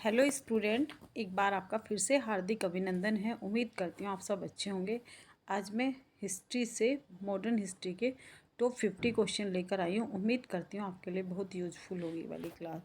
Hello student, एक बार आपका फिर से हार्दिक अभिनंदन है। उम्मीद करती हूँ आप सब अच्छे होंगे। आज मैं हिस्ट्री से मॉडर्न हिस्ट्री के टॉप 50 क्वेश्चन लेकर आई हूँ। उम्मीद करती हूँ आपके लिए बहुत यूजफुल होगी वाली क्लास।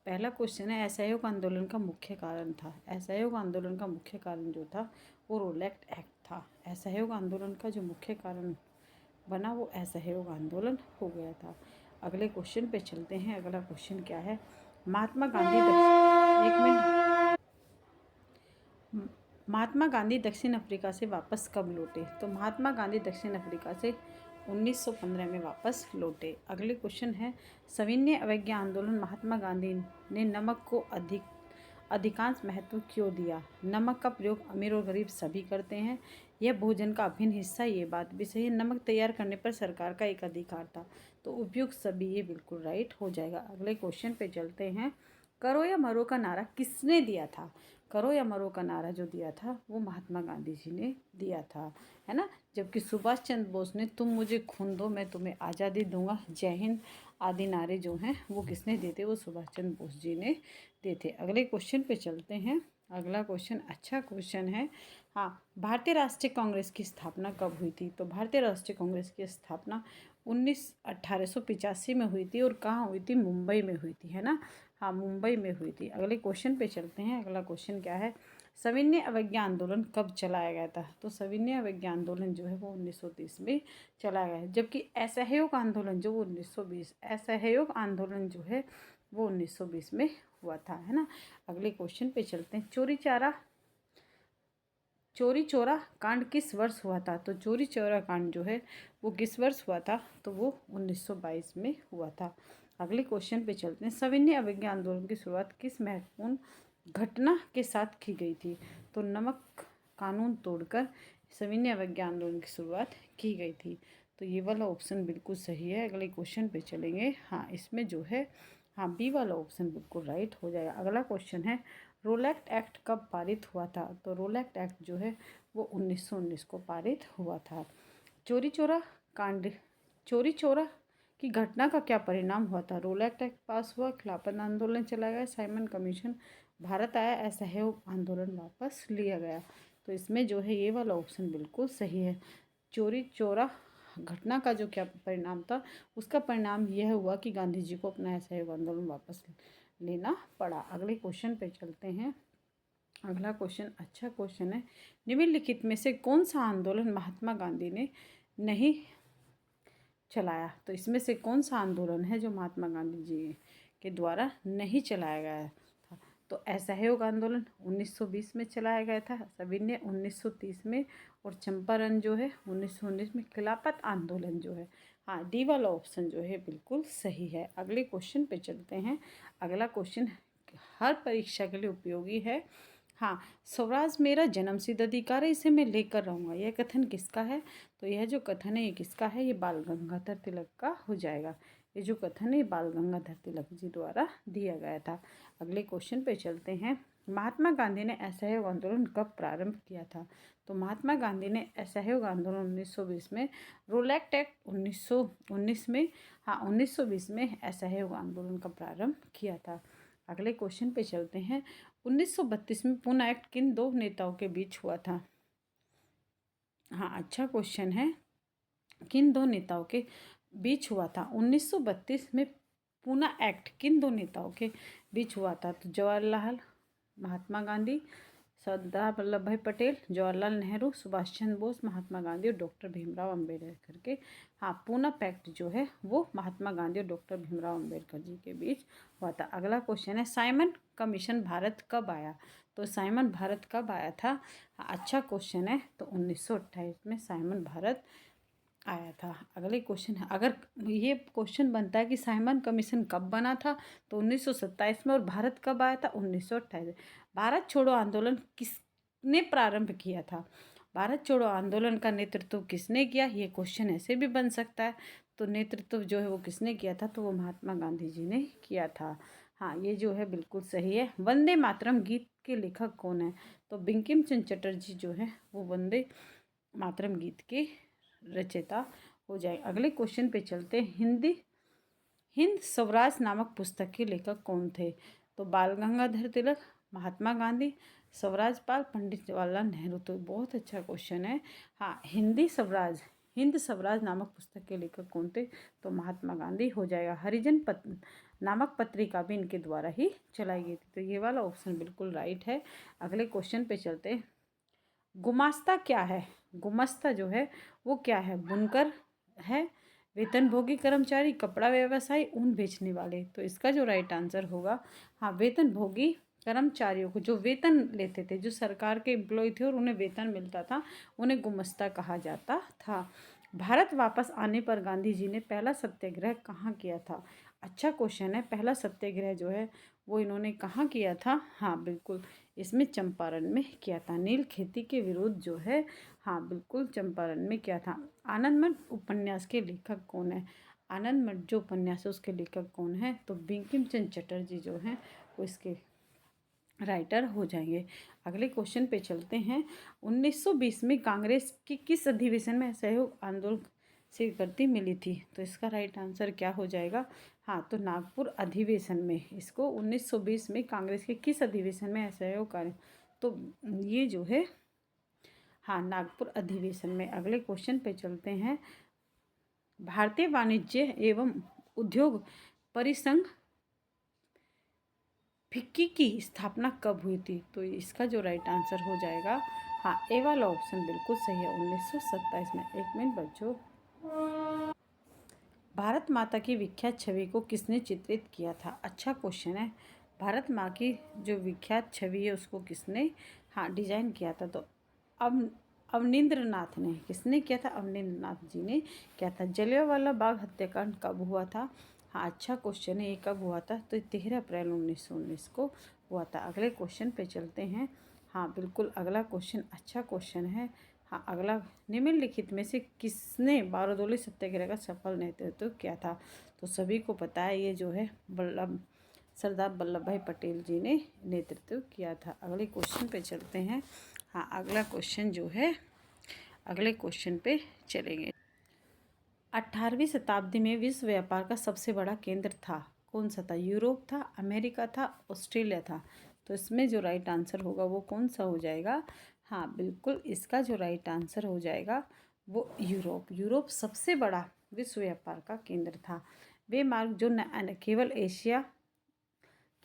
पहला क्वेश्चन है, असहयोग आंदोलन का मुख्य कारण था। असहयोग आंदोलन का मुख्य कारण जो था वो रोलैक्ट एक्ट था। असहयोग आंदोलन का जो मुख्य कारण बना वो असहयोग आंदोलन हो गया था। अगले क्वेश्चन पे चलते हैं। अगला क्वेश्चन क्या है, महात्मा गांधी दक्षिण अफ्रीका से वापस कब लौटे? तो महात्मा गांधी दक्षिण अफ्रीका से 1915 में वापस लौटे। अगले क्वेश्चन है, सविनय अवज्ञा आंदोलन महात्मा गांधी ने नमक को अधिकांश महत्व क्यों दिया? नमक का प्रयोग अमीर और गरीब सभी करते हैं, यह भोजन का अभिन्न हिस्सा, ये बात भी सही है। नमक तैयार करने पर सरकार का एक अधिकार था, तो उपयुक्त सभी, ये बिल्कुल राइट हो जाएगा। अगले क्वेश्चन पे चलते हैं, करो या मरो का नारा किसने दिया था? करो या मरो का नारा जो दिया था वो महात्मा गांधी जी ने दिया था, है ना। जबकि सुभाष चंद्र बोस ने तुम मुझे खून दो मैं तुम्हें आज़ादी दूंगा, जय हिंद आदि नारे जो हैं वो किसने दिए थे? वो सुभाष चंद्र बोस जी ने दिए थे। अगले क्वेश्चन पे चलते हैं। अगला क्वेश्चन अच्छा क्वेश्चन है। हाँ, भारतीय राष्ट्रीय कांग्रेस की स्थापना कब हुई थी? तो भारतीय राष्ट्रीय कांग्रेस की स्थापना 1885 में हुई थी। और कहाँ हुई थी? मुंबई में हुई थी, है ना। हाँ, मुंबई में हुई थी। अगले क्वेश्चन पे चलते हैं। अगला क्वेश्चन क्या है, सविनय अवज्ञा आंदोलन कब चलाया गया था? तो सविनय अवज्ञा आंदोलन जो है वो 1930 में चलाया गया है। जबकि असहयोग आंदोलन जो वो 1920 असहयोग आंदोलन जो है वो 1920 में हुआ था, है ना। अगले क्वेश्चन पे चलते हैं, चोरी चोरा कांड किस वर्ष हुआ था? तो चोरी चोरा कांड जो है वो किस वर्ष हुआ था? तो वो 1922 में हुआ था। अगले क्वेश्चन पे चलते हैं, सविनय अवज्ञा आंदोलन की शुरुआत किस महत्वपूर्ण घटना के साथ की गई थी? तो नमक कानून तोड़कर सविनय अवज्ञा आंदोलन की शुरुआत की गई थी। तो ये वाला ऑप्शन बिल्कुल सही है। अगले क्वेश्चन पे चलेंगे। हाँ, इसमें जो है हाँ बी वाला ऑप्शन बिल्कुल राइट हो जाएगा। अगला क्वेश्चन है, रोलैक्ट एक्ट कब पारित हुआ था? तो रोलैक्ट एक्ट जो है वो 1919 को पारित हुआ था। चोरी चोरा कांड चोरी चोरा की घटना का क्या परिणाम हुआ था? रोलैक्ट एक्ट पास हुआ, खिलाफत आंदोलन चलाया गया, साइमन कमीशन भारत आया, असहयोग आंदोलन वापस लिया गया। तो इसमें जो है ये वाला ऑप्शन बिल्कुल सही है। चोरी चोरा घटना का जो क्या परिणाम था, उसका परिणाम यह हुआ कि गांधी जी को अपना असहयोग आंदोलन वापस लेना पड़ा। अगले क्वेश्चन पे चलते हैं। अगला क्वेश्चन अच्छा क्वेश्चन है, निम्नलिखित में से कौन सा आंदोलन महात्मा गांधी ने नहीं चलाया? तो इसमें से कौन सा आंदोलन है जो महात्मा गांधी जी के द्वारा नहीं चलाया गया था? तो असहयोग आंदोलन 1920 में चलाया गया था, सविनय 1930 में, और चंपारण जो है 1919 में। खिलाफत आंदोलन जो है, हाँ डी वाला ऑप्शन जो है बिल्कुल सही है। अगले क्वेश्चन पे चलते हैं। अगला क्वेश्चन हर परीक्षा के लिए उपयोगी है। हाँ, स्वराज मेरा जन्मसिद्ध अधिकार है, इसे मैं लेकर रहूँगा, यह कथन किसका है? तो यह जो कथन है ये किसका है? ये बाल गंगाधर तिलक का हो जाएगा। ये जो कथन है ये बाल गंगाधर तिलक जी द्वारा दिया गया था। अगले क्वेश्चन पे चलते हैं, महात्मा गांधी ने असहयोग आंदोलन कब प्रारंभ किया था? तो महात्मा गांधी ने असहयोग आंदोलन 1920 में, रोलैक्ट एक्ट 1919 में, हाँ 1920 में असहयोग आंदोलन का प्रारंभ किया था। अगले क्वेश्चन पे चलते हैं, 1932 में पुणे एक्ट किन दो नेताओं के बीच हुआ था? हाँ, अच्छा क्वेश्चन है, किन दो नेताओं के बीच हुआ था? 1932 में पूना एक्ट किन दो नेताओं के बीच हुआ था? तो जवाहरलाल महात्मा गांधी, सरदार वल्लभ भाई पटेल, जवाहरलाल नेहरू, सुभाष चंद्र बोस, महात्मा गांधी और डॉक्टर भीमराव अम्बेडकर के। हाँ, पूना पैक्ट जो है वो महात्मा गांधी और डॉक्टर भीमराव अम्बेडकर जी के बीच हुआ था। अगला क्वेश्चन है, साइमन कमीशन भारत कब आया? तो साइमन भारत कब आया था? हाँ, अच्छा क्वेश्चन है। तो 1928 में साइमन भारत आया था। अगले क्वेश्चन है, अगर ये क्वेश्चन बनता है कि साइमन कमीशन कब बना था? तो 1927 में। और भारत कब आया था? 1928। भारत छोड़ो आंदोलन किसने प्रारंभ किया था? भारत छोड़ो आंदोलन का नेतृत्व किसने किया? ये क्वेश्चन ऐसे भी बन सकता है। तो नेतृत्व जो है वो किसने किया था? तो वो महात्मा गांधी जी ने किया था। हाँ, ये जो है बिल्कुल सही है। वंदे मातरम गीत के लेखक कौन है? तो बंकिम चंद्र चटर्जी जो है वो वंदे मातरम गीत के रचयिता हो जाए। अगले क्वेश्चन पे चलते हैं, हिंद स्वराज नामक पुस्तक के लेखक कौन थे? तो बाल गंगाधर तिलक, महात्मा गांधी, स्वराज पाल, पंडित जवाहरलाल नेहरू। तो बहुत अच्छा क्वेश्चन है। हाँ, हिंद स्वराज नामक पुस्तक के लेखक कौन थे? तो महात्मा गांधी हो जाएगा। हरिजन नामक पत्रिका भी इनके द्वारा ही चलाई गई थी। तो ये वाला ऑप्शन बिल्कुल राइट है। अगले क्वेश्चन पे चलते हैं। गुमास्ता क्या है? गुमास्ता जो है वो क्या है? बुनकर है, वेतनभोगी कर्मचारी, कपड़ा व्यवसायी, ऊन बेचने वाले। तो इसका जो राइट आंसर होगा, हाँ, वेतनभोगी कर्मचारियों को जो वेतन लेते थे, जो सरकार के एम्प्लॉय थे और उन्हें वेतन मिलता था, उन्हें गुमास्ता कहा जाता था। भारत वापस आने पर गांधी जी ने पहला सत्याग्रह कहाँ किया था? अच्छा क्वेश्चन है। पहला सत्याग्रह जो है वो इन्होंने कहाँ किया था? हाँ बिल्कुल, इसमें चंपारण में किया था। नील खेती के विरुद्ध जो है, हाँ बिल्कुल चंपारण में किया था। आनंदमठ उपन्यास के लेखक कौन है? आनंदमठ जो उपन्यास है उसके लेखक कौन है? तो बंकिम चंद्र चटर्जी जो हैं वो इसके राइटर हो जाएंगे। अगले क्वेश्चन पे चलते हैं। 1920 में कांग्रेस की किस अधिवेशन में असहयोग आंदोलन से गति मिली थी? तो इसका राइट आंसर क्या हो जाएगा? हाँ, तो नागपुर अधिवेशन में। इसको 1920 में कांग्रेस के किस अधिवेशन में असहयोग कार्य, तो ये जो है, हाँ, नागपुर अधिवेशन में। अगले क्वेश्चन पे चलते हैं। भारतीय वाणिज्य एवं उद्योग परिसंघ फिक्की की स्थापना कब हुई थी? तो इसका जो राइट आंसर हो जाएगा, हाँ, ए वाला ऑप्शन बिल्कुल सही है, 1927 में। एक मिनट बच्चों। भारत माता की विख्यात छवि को किसने चित्रित किया था? अच्छा क्वेश्चन है। भारत माँ की जो विख्यात छवि है उसको किसने, हाँ, डिजाइन किया था? तो अब अवनींद्रनाथ ने। किसने किया था? अवनींद्रनाथ जी ने किया था। जलियांवाला बाग हत्याकांड कब हुआ था? हाँ, अच्छा क्वेश्चन है। ये कब हुआ था? तो 13 अप्रैल 1919 को हुआ था। अगले क्वेश्चन पे चलते हैं। हाँ बिल्कुल, अगला क्वेश्चन अच्छा क्वेश्चन है। हाँ, अगला, निम्नलिखित में से किसने बारडोली सत्याग्रह का सफल नेतृत्व किया था? तो सभी को पता है, ये जो है सरदार वल्लभ भाई पटेल जी ने नेतृत्व किया था। अगले क्वेश्चन पे चलते हैं। हाँ, अगला क्वेश्चन जो है, अगले क्वेश्चन पे चलेंगे। 18वीं शताब्दी में विश्व व्यापार का सबसे बड़ा केंद्र था, कौन सा था? यूरोप था, अमेरिका था, ऑस्ट्रेलिया था। तो इसमें जो राइट आंसर होगा वो कौन सा हो जाएगा? हाँ बिल्कुल, इसका जो राइट आंसर हो जाएगा वो यूरोप। यूरोप सबसे बड़ा विश्व व्यापार का केंद्र था। वे मार्ग जो न केवल एशिया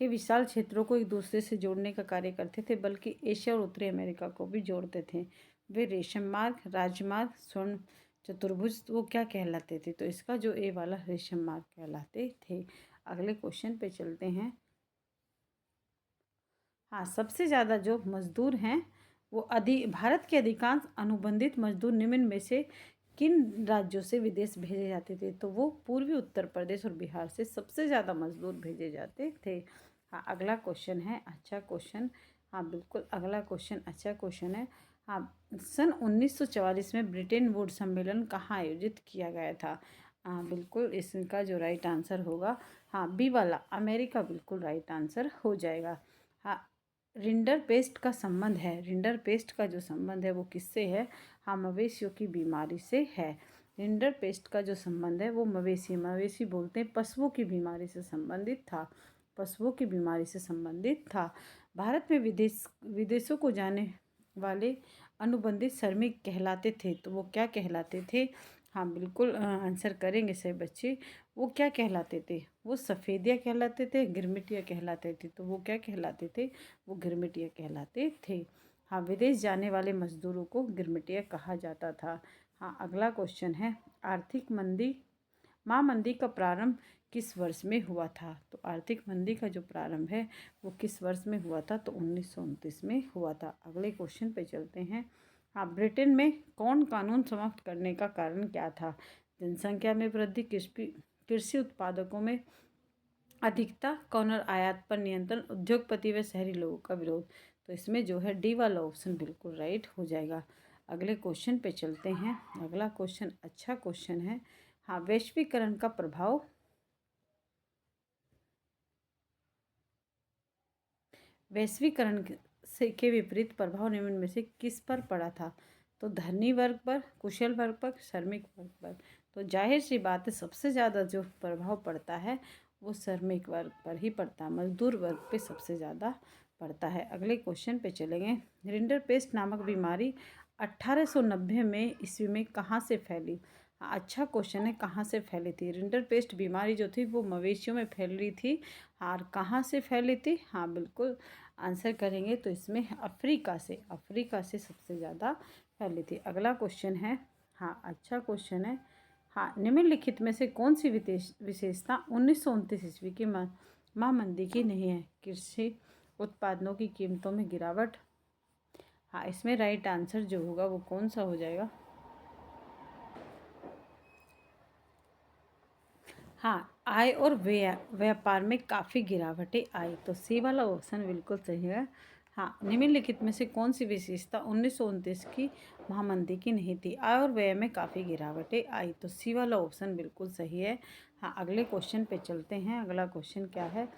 के विशाल क्षेत्रों को एक दूसरे से जोड़ने का कार्य करते थे, बल्कि एशिया और उत्तरी अमेरिका को भी जोड़ते थे। वे रेशम मार्ग, राजमार्ग, स्वर्ण चतुर्भुज, वो क्या कहलाते थे? तो इसका जो ए वाला रेशम मार्ग कहलाते थे। अगले क्वेश्चन पे चलते हैं। हाँ, सबसे ज़्यादा जो मजदूर हैं वो भारत के अधिकांश अनुबंधित मजदूर निम्न में से किन राज्यों से विदेश भेजे जाते थे? तो वो पूर्वी उत्तर प्रदेश और बिहार से सबसे ज़्यादा मजदूर भेजे जाते थे। हाँ, अगला क्वेश्चन है अच्छा क्वेश्चन। हाँ बिल्कुल, अगला क्वेश्चन अच्छा क्वेश्चन है। हाँ, सन 1944 में ब्रिटेन वुड सम्मेलन कहाँ आयोजित किया गया था? हाँ बिल्कुल, इसका जो राइट आंसर होगा, हाँ, बी वाला अमेरिका बिल्कुल राइट आंसर हो जाएगा। हाँ, रिंडर पेस्ट का संबंध है। रिंडर पेस्ट का जो संबंध है वो किससे है? हाँ, मवेशियों की बीमारी से है। रिंडर पेस्ट का जो संबंध है वो मवेशी बोलते हैं, पशुओं की बीमारी से संबंधित था। पशुओं की बीमारी से संबंधित था। भारत में विदेशों को जाने वाले अनुबंधित श्रमिक कहलाते थे, तो वो क्या कहलाते थे? हाँ बिल्कुल, आंसर करेंगे सही बच्चे। वो क्या कहलाते थे? वो सफ़ेदिया कहलाते थे, गिरमिटिया कहलाते थे। तो वो क्या कहलाते थे? वो गिरमिटिया कहलाते थे। हाँ, विदेश जाने वाले मजदूरों को गिरमिटिया कहा जाता था। हाँ, अगला क्वेश्चन है। आर्थिक मंदी, महामंदी का प्रारंभ किस वर्ष में हुआ था? तो आर्थिक मंदी का जो प्रारंभ है वो किस वर्ष में हुआ था? तो 1929 में हुआ था। अगले क्वेश्चन पे चलते हैं। हाँ, ब्रिटेन में कौन कानून समाप्त करने का कारण क्या था? जनसंख्या में वृद्धि, कृषि उत्पादकों में अधिकता, कॉर्नर आयात पर नियंत्रण, उद्योगपति व शहरी लोगों का विरोध। तो इसमें जो है डी वाला ऑप्शन बिल्कुल राइट हो जाएगा। अगले क्वेश्चन पे चलते हैं। अगला क्वेश्चन अच्छा क्वेश्चन है। हाँ, वैश्वीकरण का प्रभाव, वैश्वीकरण से के विपरीत प्रभाव निम्न में से किस पर पड़ा था? तो धनी वर्ग पर, कुशल वर्ग पर, श्रमिक वर्ग पर। तो जाहिर सी बात है, सबसे ज़्यादा जो प्रभाव पड़ता है वो श्रमिक वर्ग पर ही पड़ता है, मजदूर वर्ग पे सबसे ज़्यादा पड़ता है। अगले क्वेश्चन पे चलेंगे। रिंडरपेस्ट नामक बीमारी 1890 में ईस्वी में कहाँ से फैली? अच्छा क्वेश्चन है, कहाँ से फैली थी? रिंडरपेस्ट बीमारी जो थी वो मवेशियों में फैल रही थी। और कहाँ से फैली थी? हाँ बिल्कुल आंसर करेंगे तो इसमें अफ्रीका से सबसे ज़्यादा फैली थी। अगला क्वेश्चन है, हाँ अच्छा क्वेश्चन है। हाँ, निम्नलिखित में से कौन सी विशेषता 1929 ईस्वी की महामंदी की नहीं है? कृषि उत्पादनों की कीमतों में गिरावट। हाँ, इसमें राइट आंसर जो होगा वो कौन सा हो जाएगा? हाँ, आय और व्यापार में काफ़ी गिरावटें आई, तो सी वाला ऑप्शन बिल्कुल सही है। हाँ, निम्नलिखित में से कौन सी विशेषता 1929 की महामंदी की नहीं थी? आय और व्यय में काफ़ी गिरावटें आई, तो सी वाला ऑप्शन बिल्कुल सही है। हाँ, अगले क्वेश्चन पे चलते हैं। अगला क्वेश्चन क्या है?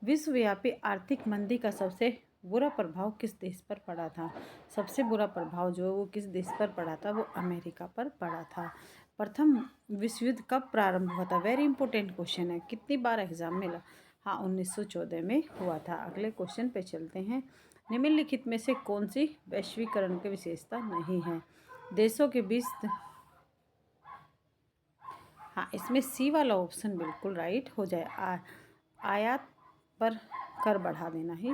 विश्वव्यापी आर्थिक मंदी का सबसे बुरा प्रभाव किस देश पर पड़ा था? सबसे बुरा प्रभाव जो है वो किस देश पर पड़ा था? वो अमेरिका पर पड़ा था। प्रथम विश्व युद्ध कब प्रारंभ हुआ था? वेरी इंपॉर्टेंट क्वेश्चन है, कितनी बार एग्जाम में हाँ 1914 में हुआ था। अगले क्वेश्चन पे चलते हैं। निम्नलिखित में से कौन सी वैश्वीकरण की विशेषता नहीं है? देशों के बीच हाँ, इसमें सी वाला ऑप्शन बिल्कुल राइट हो जाए। आयात पर कर बढ़ा देना ही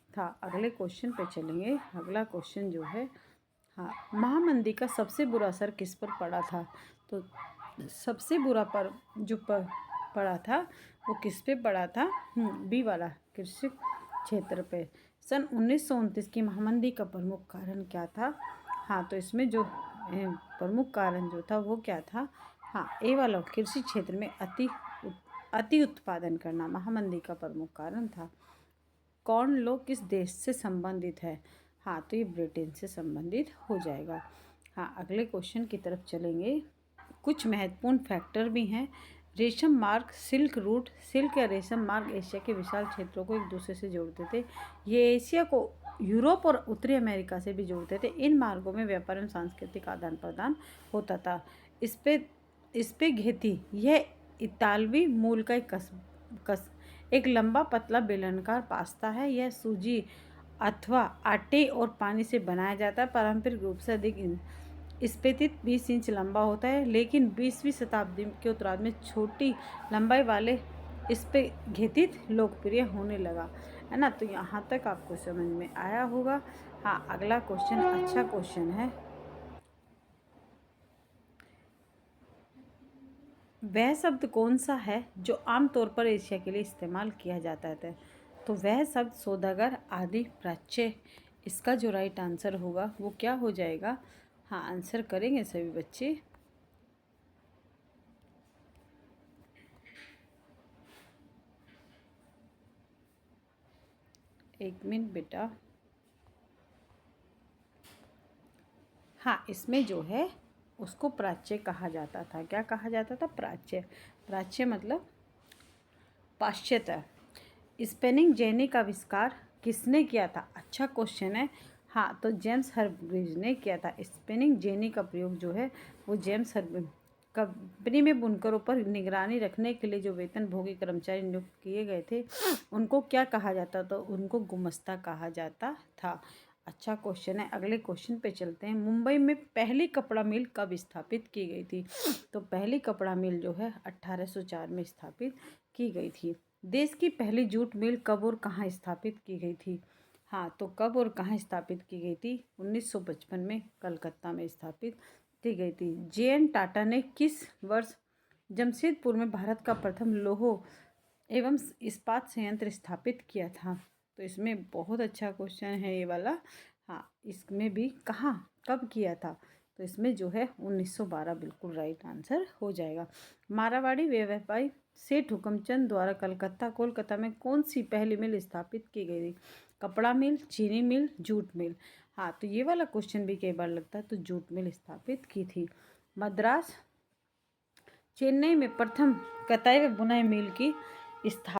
था। अगले क्वेश्चन पे चलेंगे। अगला क्वेश्चन जो है, हाँ महामंदी का सबसे बुरा असर किस पर पड़ा था? तो सबसे बुरा पर जो पड़ा था वो किस पे पड़ा था? बी वाला, कृषि क्षेत्र पे। सन 1929 की महामंदी का प्रमुख कारण क्या था? हाँ, तो इसमें जो प्रमुख कारण जो था वो क्या था? हाँ, ए वाला, कृषि क्षेत्र में अति उत्पादन करना महामंदी का प्रमुख कारण था। कॉर्न लॉ किस देश से संबंधित है? हाँ, तो ये ब्रिटेन से संबंधित हो जाएगा। हाँ, अगले क्वेश्चन की तरफ चलेंगे। कुछ महत्वपूर्ण फैक्टर भी हैं। रेशम मार्ग, सिल्क रूट। सिल्क या रेशम मार्ग एशिया के विशाल क्षेत्रों को एक दूसरे से जोड़ते थे। ये एशिया को यूरोप और उत्तरी अमेरिका से भी जोड़ते थे। इन मार्गों में व्यापार एवं सांस्कृतिक आदान प्रदान होता था। इस पे घेती यह इतालवी मूल का एक लंबा पतला बेलनाकार पास्ता है। यह सूजी अथवा आटे और पानी से बनाया जाता है। पारंपरिक रूप से अधिक स्पेतित 20 इंच लंबा होता है, लेकिन 20वीं शताब्दी के उत्तरार्ध में छोटी लंबाई वाले इस पे घेतित लोकप्रिय होने लगा, है ना। तो यहाँ तक आपको समझ में आया होगा। हाँ, अगला क्वेश्चन अच्छा क्वेश्चन है। वह शब्द कौन सा है जो आमतौर पर एशिया के लिए इस्तेमाल किया जाता है? तो वह शब्द सौदागर, आदि, प्राच्य। इसका जो राइट आंसर होगा वो क्या हो जाएगा? हाँ, आंसर करेंगे सभी बच्चे। एक मिनट बेटा। हाँ, इसमें जो है उसको प्राच्य कहा जाता था। क्या कहा जाता था? प्राच्य। प्राच्य मतलब पाश्चात्य। स्पेनिंग जेनी का आविष्कार किसने किया था? अच्छा क्वेश्चन है। हाँ, तो जेम्स हर्ग्रीव्स ने किया था। स्पेनिंग जेनी का प्रयोग जो है वो जेम्स हर्ग्रीव्स कंपनी में बुनकरों पर निगरानी रखने के लिए जो वेतनभोगी कर्मचारी नियुक्त किए गए थे उनको क्या कहा जाता था? उनको गुमस्ता कहा जाता था। अच्छा क्वेश्चन है। अगले क्वेश्चन पे चलते हैं। मुंबई में पहली कपड़ा मिल कब स्थापित की गई थी? तो पहली कपड़ा मिल जो है 1804 में स्थापित की गई थी। देश की पहली जूट मिल कब और कहाँ स्थापित की गई थी? हाँ, तो कब और कहाँ स्थापित की गई थी? 1955 में कलकत्ता में स्थापित की गई थी। जे.एन. टाटा ने किस वर्ष जमशेदपुर में भारत का प्रथम लौह एवं इस्पात संयंत्र स्थापित किया था? तो इसमें बहुत अच्छा क्वेश्चन है ये वाला। हाँ, इसमें भी कहाँ कब किया था? तो इसमें जो है 1912 बिल्कुल राइट आंसर हो जाएगा। मारवाड़ी व्यवसायी सेठ हुकमचंद द्वारा कोलकाता में कौन सी पहली मिल स्थापित की गई थी? कपड़ा मिल, चीनी मिल, जूट मिल। हाँ, तो ये वाला क्वेश्चन भी कई बार लगता है। तो जूट मिल स्थापित की थी। मद्रास, चेन्नई में प्रथम कताई व बुनाई मिल की स्थापना